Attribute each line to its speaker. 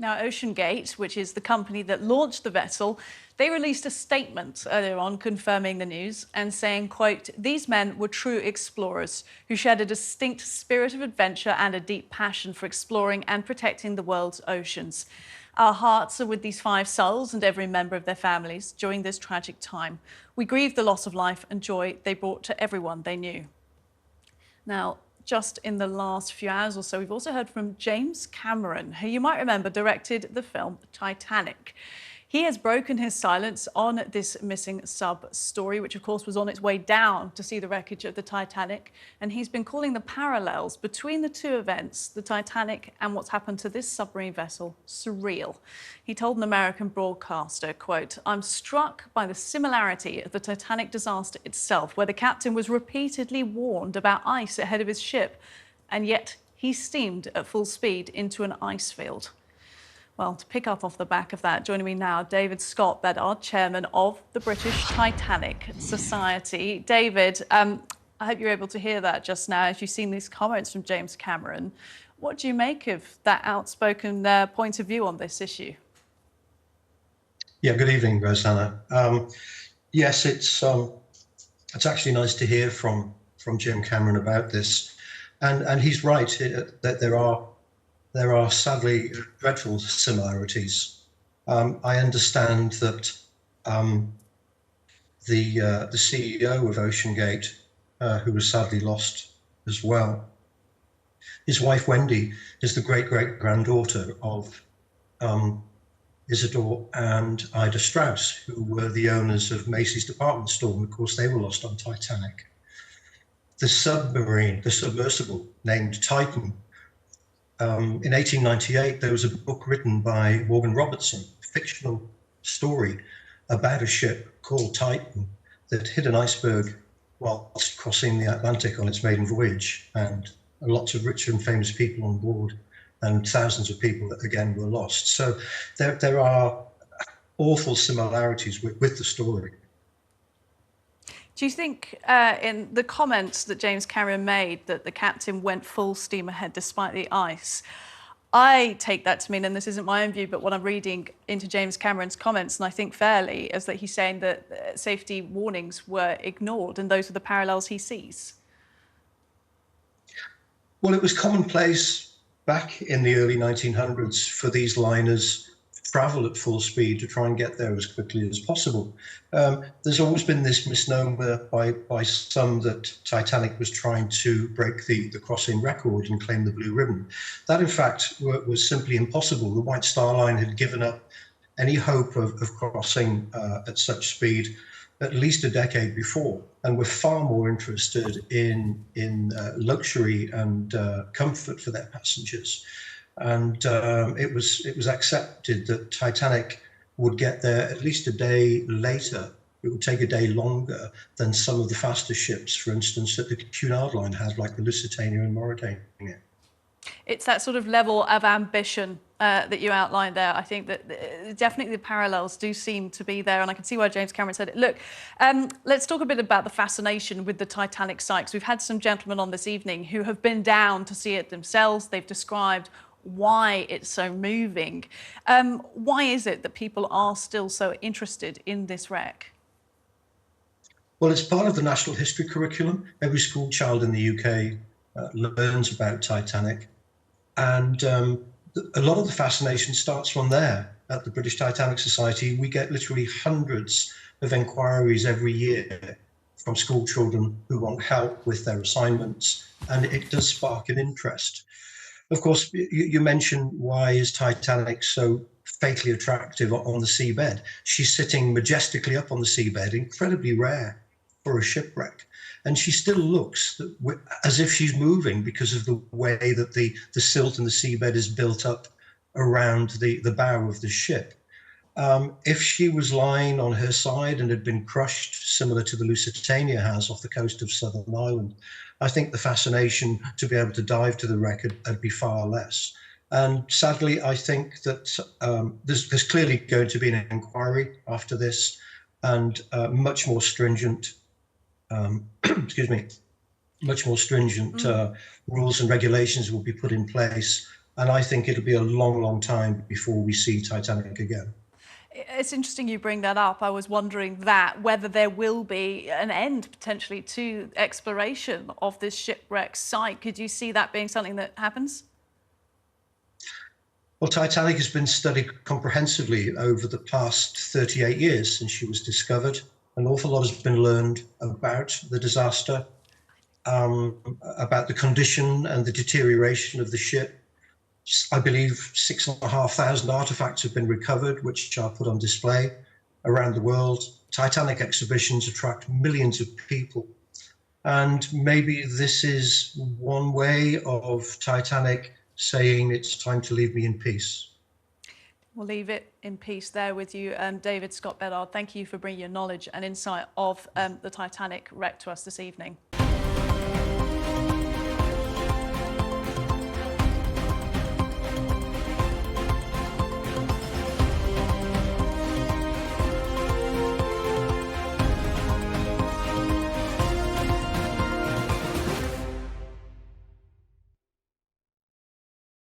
Speaker 1: Now, OceanGate, which is the company that launched the vessel, they released a statement earlier on confirming the news and saying, quote, "These men were true explorers who shared a distinct spirit of adventure and a deep passion for exploring and protecting the world's oceans. Our hearts are with these 5 souls and every member of their families during this tragic time. We grieve the loss of life and joy they brought to everyone they knew." Now, just in the last few hours or so, we've also heard from James Cameron, who you might remember directed the film Titanic. He has broken his silence on this missing sub story, which of course was on its way down to see the wreckage of the Titanic. And he's been calling the parallels between the two events, the Titanic and what's happened to this submarine vessel, surreal. He told an American broadcaster, quote, "I'm struck by the similarity of the Titanic disaster itself, where the captain was repeatedly warned about ice ahead of his ship, and yet he steamed at full speed into an ice field." Well, to pick up off the back of that, joining me now, David Scott Bedard, chairman of the British Titanic Society. David, I hope you're able to hear that just now as you've seen these comments from James Cameron. What do you make of that outspoken point of view on this issue?
Speaker 2: Yeah, good evening, Rosanna. Yes, it's actually nice to hear from Jim Cameron about this, and he's right that there are sadly dreadful similarities. I understand that the CEO of OceanGate, who was sadly lost as well, his wife Wendy is the great-great-granddaughter of Isidore and Ida Strauss, who were the owners of Macy's department store. And of course, they were lost on Titanic. The submarine, the submersible named Titan, in 1898, there was a book written by Morgan Robertson, a fictional story about a ship called Titan that hit an iceberg whilst crossing the Atlantic on its maiden voyage, and lots of rich and famous people on board, and thousands of people that again were lost. So there are awful similarities with the story.
Speaker 1: Do you think in the comments that James Cameron made that the captain went full steam ahead despite the ice, I take that to mean, and this isn't my own view, but what I'm reading into James Cameron's comments, and I think fairly, is that he's saying that safety warnings were ignored, and those are the parallels he sees?
Speaker 2: Well, it was commonplace back in the early 1900s for these liners to travel at full speed to try and get there as quickly as possible. There's always been this misnomer by some that Titanic was trying to break the crossing record and claim the blue ribbon. That, in fact, was simply impossible. The White Star Line had given up any hope of crossing at such speed at least a decade before, and were far more interested in luxury and comfort for their passengers. And it was accepted that Titanic would get there at least a day later. It would take a day longer than some of the faster ships, for instance, that the Cunard line had, like the Lusitania and Mauretania.
Speaker 1: It's that sort of level of ambition that you outlined there. I think that definitely the parallels do seem to be there, and I can see why James Cameron said it. Look, let's talk a bit about the fascination with the Titanic site, 'cause we've had some gentlemen on this evening who have been down to see it themselves. They've described why it's so moving. Why is it that people are still so interested in this wreck?
Speaker 2: Well, it's part of the national history curriculum. Every school child in the UK learns about Titanic. And a lot of the fascination starts from there. At the British Titanic Society, we get literally hundreds of inquiries every year from school children who want help with their assignments, and it does spark an interest. Of course, you mentioned, why is Titanic so fatally attractive on the seabed? She's sitting majestically up on the seabed, incredibly rare for a shipwreck. And she still looks as if she's moving because of the way that the silt in the seabed is built up around the bow of the ship. If she was lying on her side and had been crushed, similar to the Lusitania has off the coast of Southern Ireland, I think the fascination to be able to dive to the wreck would be far less. And sadly, I think that there's clearly going to be an inquiry after this, and much more stringent much more stringent rules and regulations will be put in place And I think it'll be a long, long time before we see Titanic again.
Speaker 1: It's interesting you bring that up. I was wondering that whether there will be an end potentially to exploration of this shipwreck site. Could you see that being something that happens?
Speaker 2: Well, Titanic has been studied comprehensively over the past 38 years since she was discovered. An awful lot has been learned about the disaster, about the condition and the deterioration of the ship. I believe 6,500 artifacts have been recovered, which are put on display around the world. Titanic exhibitions attract millions of people. And maybe this is one way of Titanic saying it's time to leave me in peace.
Speaker 1: We'll leave it in peace there with you. David Scott Bedard, thank you for bringing your knowledge and insight of the Titanic wreck to us this evening.